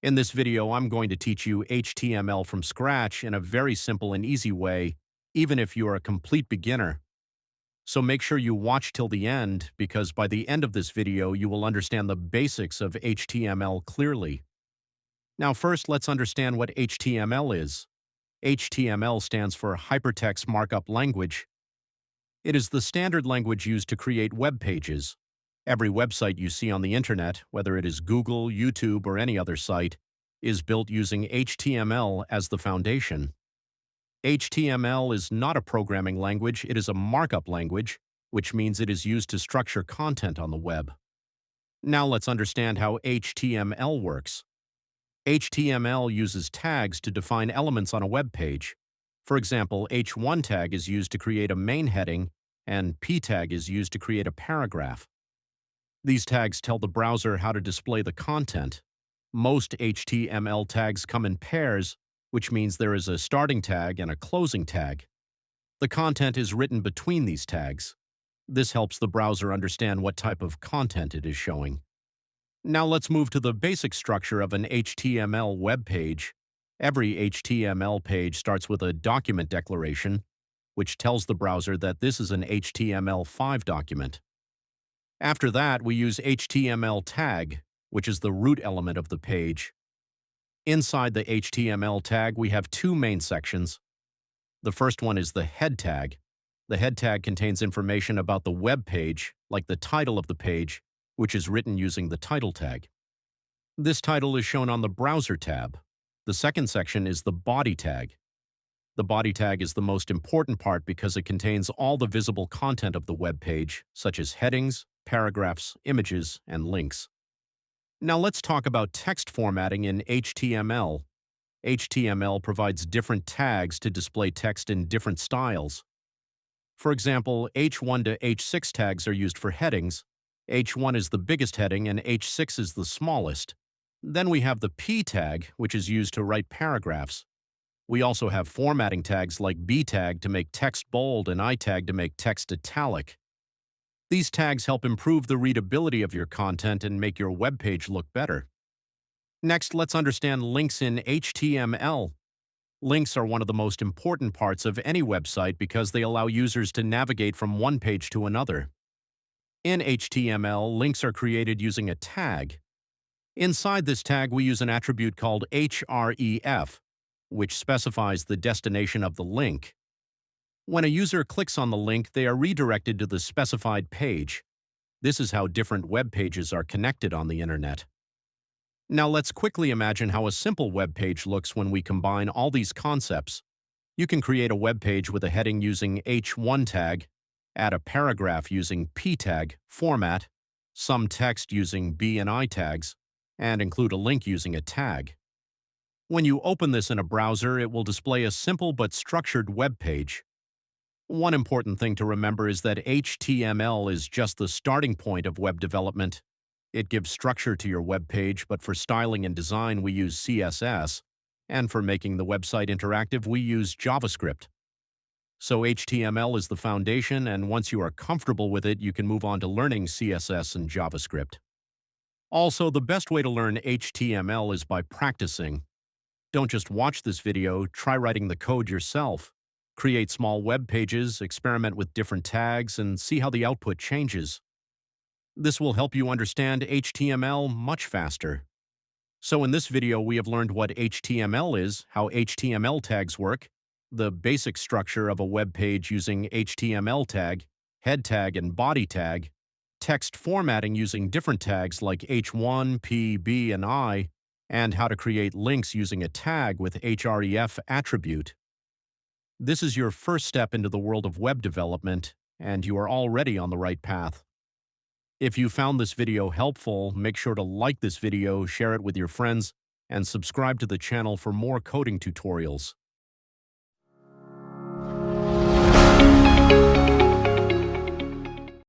In this video, I'm going to teach you HTML from scratch in a very simple and easy way, even if you're a complete beginner. So make sure you watch till the end, because by the end of this video, you will understand the basics of HTML clearly. Now first, let's understand what HTML is. HTML stands for Hypertext Markup Language. It is the standard language used to create web pages. Every website you see on the internet, whether it is Google, YouTube, or any other site, is built using HTML as the foundation. HTML is not a programming language, it is a markup language, which means it is used to structure content on the web. Now let's understand how HTML works. HTML uses tags to define elements on a web page. For example, H1 tag is used to create a main heading, and P tag is used to create a paragraph. These tags tell the browser how to display the content. Most HTML tags come in pairs, which means there is a starting tag and a closing tag. The content is written between these tags. This helps the browser understand what type of content it is showing. Now let's move to the basic structure of an HTML web page. Every HTML page starts with a document declaration, which tells the browser that this is an HTML5 document. After that, we use HTML tag, which is the root element of the page. Inside the HTML tag, we have two main sections. The first one is the head tag. The head tag contains information about the web page, like the title of the page, which is written using the title tag. This title is shown on the Browser tab. The second section is the body tag. The body tag is the most important part because it contains all the visible content of the web page, such as headings, paragraphs, images, and links. Now let's talk about text formatting in HTML. HTML provides different tags to display text in different styles. For example, H1 to H6 tags are used for headings. H1 is the biggest heading and H6 is the smallest. Then we have the P tag, which is used to write paragraphs. We also have formatting tags like B tag to make text bold and I tag to make text italic. These tags help improve the readability of your content and make your web page look better. Next, let's understand links in HTML. Links are one of the most important parts of any website because they allow users to navigate from one page to another. In HTML, links are created using a tag. Inside this tag, we use an attribute called href, which specifies the destination of the link. When a user clicks on the link, they are redirected to the specified page. This is how different web pages are connected on the internet. Now let's quickly imagine how a simple web page looks when we combine all these concepts. You can create a web page with a heading using H1 tag, add a paragraph using P tag, format, some text using B and I tags, and include a link using a tag. When you open this in a browser, it will display a simple but structured web page. One important thing to remember is that HTML is just the starting point of web development. It gives structure to your web page, but for styling and design, we use CSS, and for making the website interactive, we use JavaScript. So HTML is the foundation, and once you are comfortable with it, you can move on to learning CSS and JavaScript. Also, the best way to learn HTML is by practicing. Don't just watch this video, try writing the code yourself. Create small web pages, experiment with different tags, and see how the output changes. This will help you understand HTML much faster. So in this video, we have learned what HTML is, how HTML tags work, the basic structure of a web page using HTML tag, head tag, and body tag, text formatting using different tags like H1, P, B, and I, and how to create links using a tag with href attribute. This is your first step into the world of web development, and you are already on the right path. If you found this video helpful, make sure to like this video, share it with your friends, and subscribe to the channel for more coding tutorials.